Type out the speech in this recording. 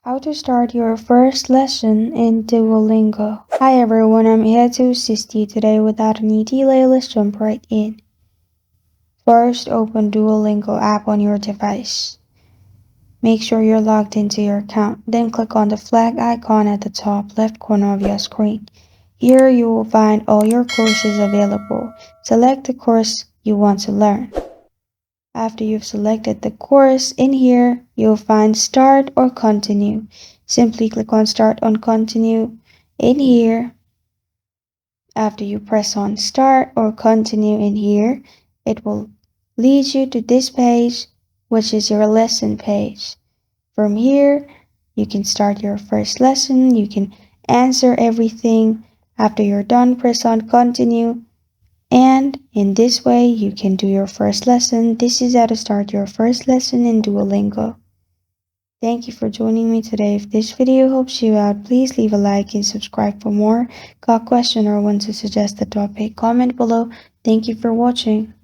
How to start your first lesson in Duolingo. Hi everyone, I'm here to assist you today. Without any delay, let's jump right in. First, open Duolingo app on your device. Make sure you're logged into your account. Then click on the flag icon at the top left corner of your screen. Here you will find all your courses available. Select the course you want to learn. After you've selected the course, in here you'll find Start or Continue. Simply click on Start or Continue in here. After you press on Start or Continue in here, it will lead you to this page, which is your lesson page. From here, you can start your first lesson. You can answer everything. After you're done, press on Continue. And in this way, you can do your first lesson. This is how to start your first lesson in Duolingo. Thank you for joining me today. If this video helps you out, please leave a like and subscribe for more. Got a question or want to suggest a topic? Comment below. Thank you for watching.